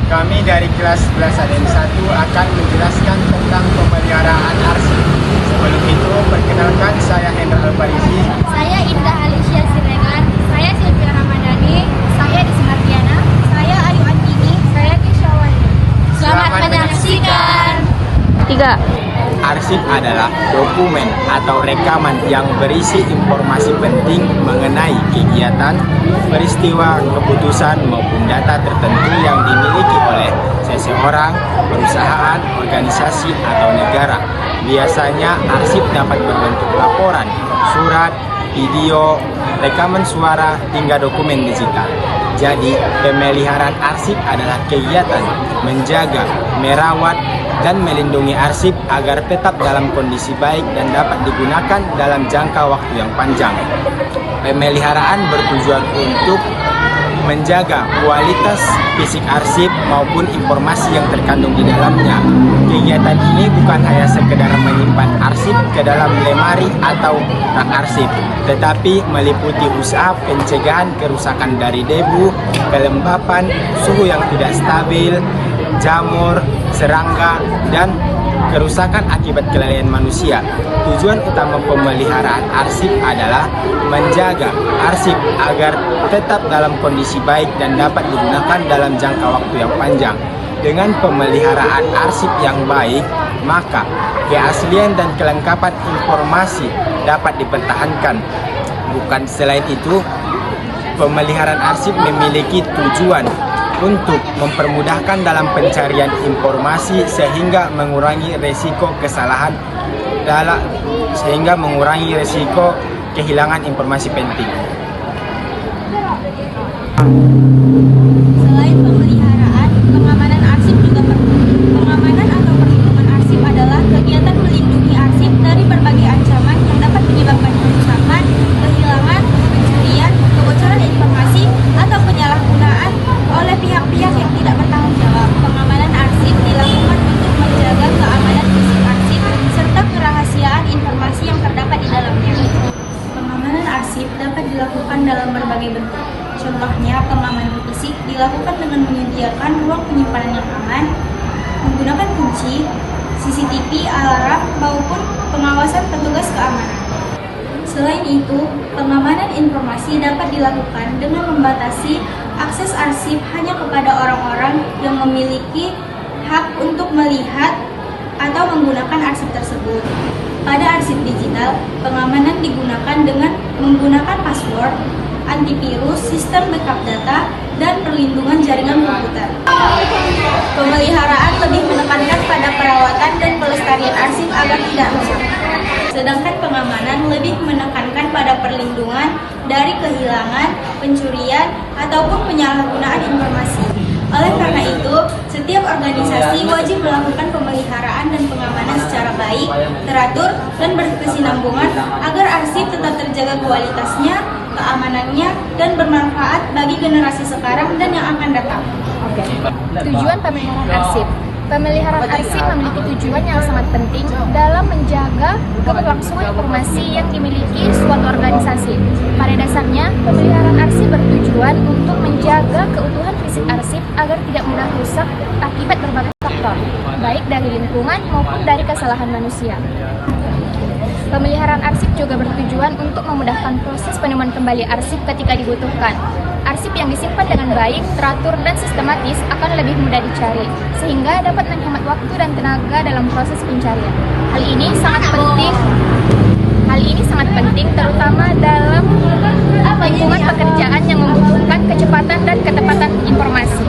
Kami dari kelas 11 ADN 1 akan menjelaskan tentang pemeliharaan arsip. Sebelum itu, perkenalkan saya Hendra Alfarizi. Saya Indah Alicia Siregar. Saya Sylvia Ramadhani. Saya Desi Mardiana. Saya Ayu Antini. Saya Kisha Wali. Selamat menyaksikan. 3. Arsip adalah dokumen atau rekaman yang berisi informasi penting mengenai kegiatan, peristiwa, keputusan, maupun data tertentu yang dimiliki oleh seseorang, perusahaan, organisasi, atau negara. Biasanya arsip dapat berbentuk laporan, surat, video, rekaman suara, hingga dokumen digital. Jadi, pemeliharaan arsip adalah kegiatan menjaga, merawat, dan melindungi arsip agar tetap dalam kondisi baik dan dapat digunakan dalam jangka waktu yang panjang. Pemeliharaan bertujuan untuk menjaga kualitas fisik arsip maupun informasi yang terkandung di dalamnya. Kegiatan ini bukan hanya sekedar menyimpan arsip ke dalam lemari atau rak arsip, tetapi meliputi usaha pencegahan kerusakan dari debu, kelembapan, suhu yang tidak stabil, jamur, serangga, dan kerusakan akibat kelalaian manusia. Tujuan utama pemeliharaan arsip adalah menjaga arsip agar tetap dalam kondisi baik dan dapat digunakan dalam jangka waktu yang panjang. Dengan pemeliharaan arsip yang baik, maka keaslian dan kelengkapan informasi dapat dipertahankan. Bukan selain itu, pemeliharaan arsip memiliki tujuan untuk mempermudahkan dalam pencarian informasi sehingga mengurangi resiko kesalahan kehilangan informasi penting. Selain pemeliharaan, pengamanan arsip juga perlu. Pengamanan atau perlindungan arsip adalah kegiatan melindungi arsip dari berbagai ancaman yang dapat menyebabkan kerusakan, kehilangan, pencurian, kebocoran informasi, atau penyalahgunaan oleh pihak-pihak yang tidak bertanggung jawab. Pengamanan arsip dilakukan untuk menjaga keamanan fisik arsip serta kerahasiaan informasi yang terdapat di dalamnya. Pengamanan arsip dapat dilakukan dalam berbagai bentuk. Contohnya, pengamanan fisik dilakukan dengan menyediakan ruang penyimpanan yang aman, menggunakan kunci, CCTV, alarm, maupun pengawasan petugas keamanan. Selain itu, pengamanan informasi dapat dilakukan dengan membatasi akses arsip hanya kepada orang-orang yang memiliki hak untuk melihat atau menggunakan arsip tersebut. Pada arsip digital, pengamanan digunakan dengan menggunakan password, antivirus, sistem backup data, dan perlindungan jaringan komputer. Pemeliharaan lebih menekankan pada perawatan dan pelestarian arsip agar tidak rusak. Sedangkan pengamanan lebih menekankan pada perlindungan dari kehilangan, pencurian, ataupun penyalahgunaan informasi. Oleh karena itu, setiap organisasi wajib melakukan pemeliharaan dan pengamanan secara baik, teratur, dan berkesinambungan agar arsip tetap terjaga kualitasnya, keamanannya, dan bermanfaat bagi generasi sekarang dan yang akan datang. Tujuan pemeliharaan arsip. Pemeliharaan arsip memiliki tujuan yang sangat penting dalam menjaga keberlangsungan informasi yang dimiliki suatu organisasi. Pada dasarnya, pemeliharaan arsip bertujuan untuk menjaga keutuhan fisik arsip agar tidak mudah rusak akibat berbagai faktor, baik dari lingkungan maupun dari kesalahan manusia. Pemeliharaan arsip juga bertujuan untuk memudahkan proses penemuan kembali arsip ketika dibutuhkan. Arsip yang disimpan dengan baik, teratur, dan sistematis akan lebih mudah dicari, sehingga dapat menghemat waktu dan tenaga dalam proses pencarian. Hal ini sangat penting terutama dalam lingkungan pekerjaan yang membutuhkan kecepatan dan ketepatan informasi.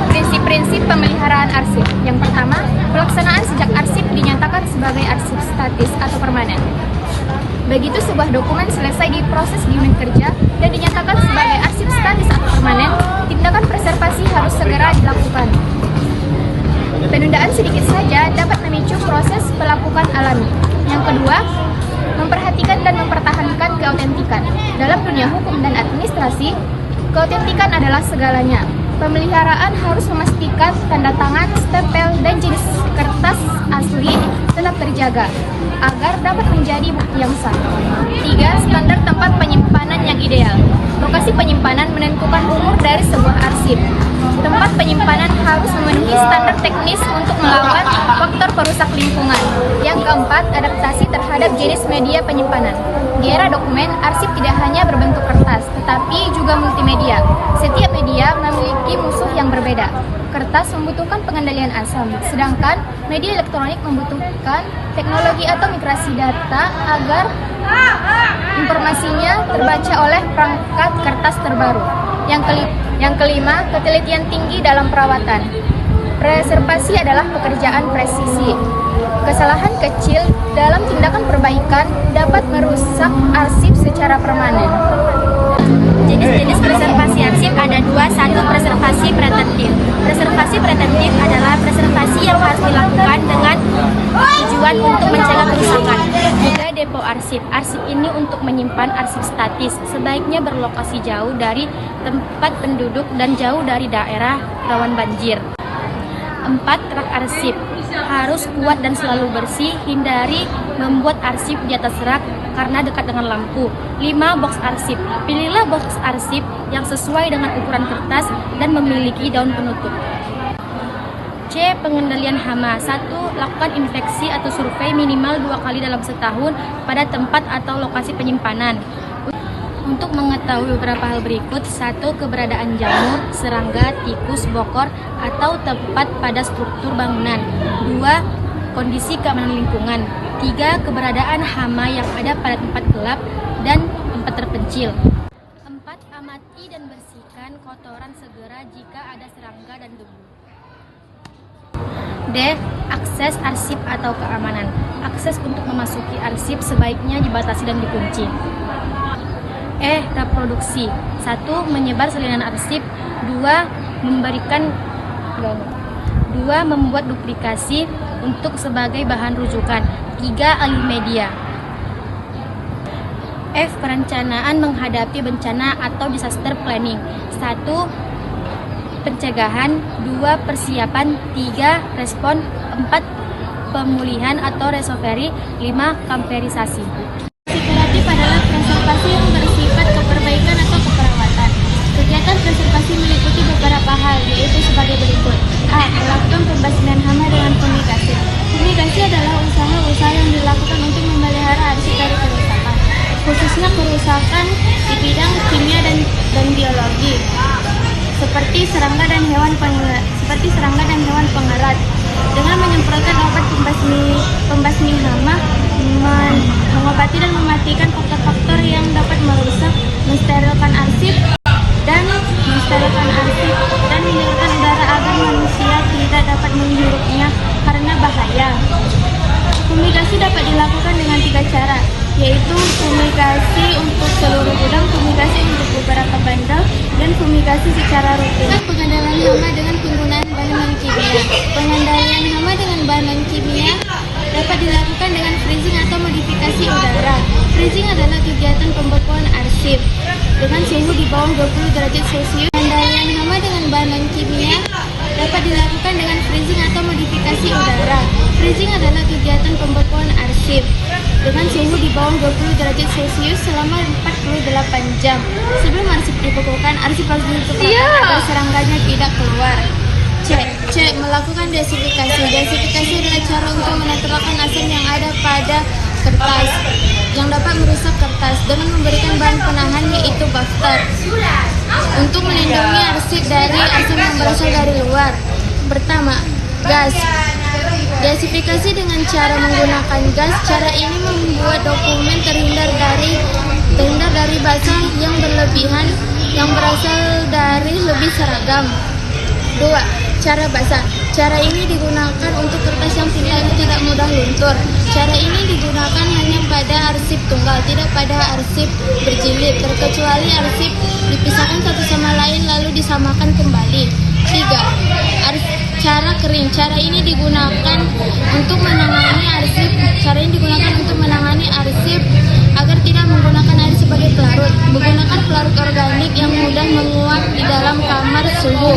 Prinsip-prinsip pemeliharaan arsip. Yang pertama, pelaksanaan sejak arsip dinyatakan sebagai arsip statis atau permanen. Begitu sebuah dokumen selesai diproses di unit kerja dan dinyatakan sebagai arsip statis atau permanen, tindakan preservasi harus segera dilakukan. Penundaan sedikit saja dapat memicu proses pelapukan alami. Yang kedua, memperhatikan dan mempertahankan keautentikan. Dalam dunia hukum dan administrasi, keautentikan adalah segalanya. Pemeliharaan harus memastikan tanda tangan, stempel, dan jenis kertas asli tetap terjaga agar dapat menjadi bukti yang sah. 3. Standar tempat penyimpanan yang ideal. Lokasi penyimpanan menentukan umur dari sebuah arsip. Tempat penyimpanan harus memenuhi standar teknis untuk melawan faktor perusak lingkungan. Yang keempat, adaptasi terhadap jenis media penyimpanan. Di era dokumen, arsip tidak hanya berbentuk kertas, tetapi juga multimedia. Setiap media memiliki musuh yang berbeda. Kertas membutuhkan pengendalian asam, sedangkan media elektronik membutuhkan teknologi atau migrasi data agar informasinya terbaca oleh perangkat kertas terbaru. Yang kelima, ketelitian tinggi dalam perawatan. Preservasi adalah pekerjaan presisi. Kesalahan kecil dalam tindakan perbaikan dapat merusak arsip secara permanen. Jenis-jenis preservasi arsip ada dua. Satu, preservasi preventif. Preservasi preventif adalah preservasi yang harus dilakukan dengan tujuan untuk mencegah kerusakan. Juga depo arsip. Arsip ini untuk menyimpan arsip statis, sebaiknya berlokasi jauh dari tempat penduduk dan jauh dari daerah rawan banjir. 4. Rak arsip harus kuat dan selalu bersih. Hindari membuat arsip di atas rak karena dekat dengan lampu. 5. Box arsip. Pilihlah box arsip yang sesuai dengan ukuran kertas dan memiliki daun penutup. C. Pengendalian hama. 1. Lakukan inspeksi atau survei minimal 2 kali dalam setahun pada tempat atau lokasi penyimpanan. Untuk mengetahui beberapa hal berikut: 1. Keberadaan jamur, serangga, tikus, bokor, atau tempat pada struktur bangunan. 2. Kondisi keamanan lingkungan. 3. Keberadaan hama yang ada pada tempat gelap dan tempat terpencil. 4. Amati dan bersihkan kotoran segera jika ada serangga dan debu. D. Akses arsip atau keamanan. Akses untuk memasuki arsip sebaiknya dibatasi dan dikunci. E. Reproduksi. 1. Menyebar salinan arsip. 2. Membuat duplikasi untuk sebagai bahan rujukan. 3. Alih media. F. Perencanaan menghadapi bencana atau disaster planning. 1. Pencegahan. 2. Persiapan. 3. Respon. 4. Pemulihan atau recovery. 5. Kamperisasi. Kreatif adalah preservasi yang bersifat keperbaikan atau keperawatan. Kegiatan preservasi meliputi beberapa hal, yaitu sebagai berikut. A. Melakukan pembasmian hama dengan fumigasi. Fumigasi adalah usaha-usaha yang dilakukan untuk memelihara arsip dari kerusakan, khususnya kerusakan di bidang kimia dan biologi, seperti serangga dan hewan pengerat. Dengan menyemprotkan obat pembasmi hama, mengobati dan mematikan faktor-faktor yang dapat merusak, mensterilkan arsip dan menyemprotkan udara agar manusia tidak dapat menghirupnya karena bahaya. Fumigasi dapat dilakukan dengan 3 cara, yaitu fumigasi untuk seluruh gudang, fumigasi untuk beberapa bandar, dan fumigasi secara rutin. Pengendalian hama dengan penggunaan bahan kimia. Pengendalian hama dengan bahan kimia dapat dilakukan dengan freezing atau modifikasi udara. Freezing adalah kegiatan pembekuan arsip dengan suhu di bawah 20 derajat Celcius. Pengendalian hama dengan bahan kimia dapat dilakukan dengan freezing atau modifikasi udara. Freezing adalah kegiatan pembekuan arsip dengan suhu di bawah 20 derajat Celcius selama 48 jam. Sebelum arsip dibekukan, arsip harus ditutup agar serangganya tidak keluar. C. Melakukan desifikasi. Desifikasi adalah cara untuk menetralkan asam yang ada pada kertas yang dapat merusak kertas dengan memberikan bahan penahan, yaitu buffer, untuk melindungi arsip dari asam yang berasal dari luar. Pertama, gas. Desifikasi dengan cara menggunakan gas. Cara ini membuat dokumen terhindar dari basah yang berlebihan yang berasal dari lebih seragam. 2. Cara basah. Cara ini digunakan untuk kertas yang tidak mudah luntur. Cara ini digunakan hanya pada arsip tunggal, tidak pada arsip berjilid, terkecuali arsip dipisahkan satu sama lain lalu disamakan kembali. 3. Cara kering. Cara ini digunakan untuk menangani arsip agar tidak menggunakan air sebagai pelarut. Menggunakan pelarut organik yang mudah menguap di dalam kamar suhu.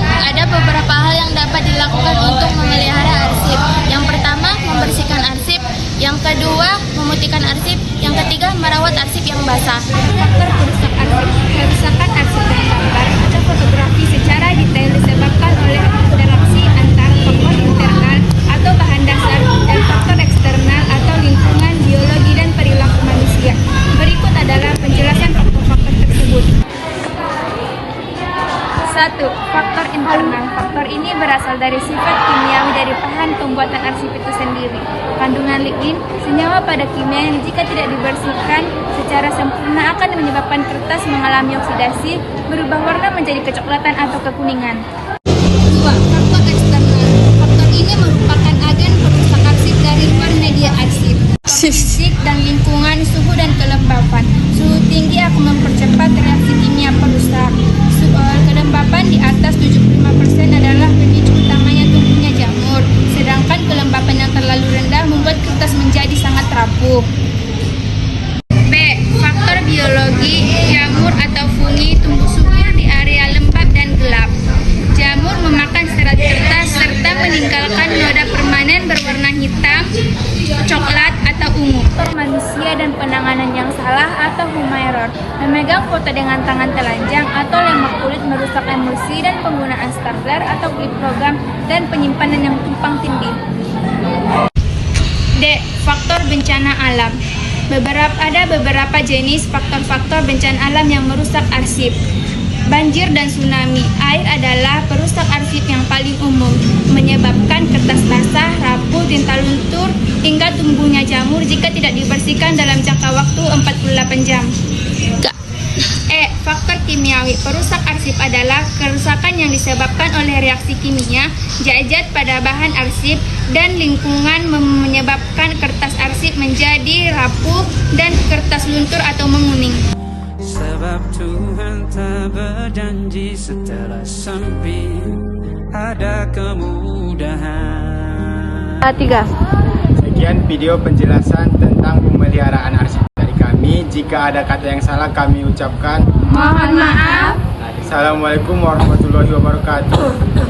Ada beberapa hal yang dapat dilakukan untuk memelihara arsip. Yang pertama, membersihkan arsip. Yang kedua, memutihkan arsip. Yang ketiga, merawat arsip yang basah. Faktor perusak arsip. Kerusakan arsip dengan gambar atau fotografi secara detail Kandungan lignin, senyawa pada kimia yang jika tidak dibersihkan secara sempurna akan menyebabkan kertas mengalami oksidasi, berubah warna menjadi kecoklatan atau kekuningan. 2. Faktor eksternal. Faktor ini merupakan agen perusak arsip dari luar media arsip. Fisik dan lingkungan, suhu dan kelembapan. Suhu tinggi akan mempercepat reaksi kimia perusak. Kelembapan di atas 75% adalah pemicu utamanya tumbuhnya jamur, sedangkan kelembapan yang terlalu rendah membuat kertas menjadi sangat rapuh. B. Faktor biologi. Jamur atau fungi tumbuh subur di area lembab dan gelap. Jamur memakan serat kertas serta meninggalkan noda permanen berwarna hitam, coklat, atau ungu. Faktor manusia dan penanganan yang salah atau human error. Memegang foto dengan tangan telanjang atau lemak kulit merusak emulsi dan penggunaan stapler atau klip program dan penyimpanan yang tumpang tindih. D. Faktor bencana alam. Ada beberapa jenis faktor-faktor bencana alam yang merusak arsip. Banjir dan tsunami. Air adalah perusak arsip yang paling umum, menyebabkan kertas basah, rapuh, tinta luntur, hingga tumbuhnya jamur jika tidak dibersihkan dalam jangka waktu 48 jam. E. Faktor kimiawi. Perusak arsip adalah kerusakan yang disebabkan oleh reaksi kimia, zat pada bahan arsip, dan lingkungan menyebabkan kertas arsip menjadi rapuh dan kertas luntur atau menguning. Sebab Tuhan tak berjanji setelah sempit ada kemudahan. 3. Sekian video penjelasan tentang pemeliharaan arsip dari kami. Jika ada kata yang salah kami ucapkan Mohon maaf. Assalamualaikum warahmatullahi wabarakatuh.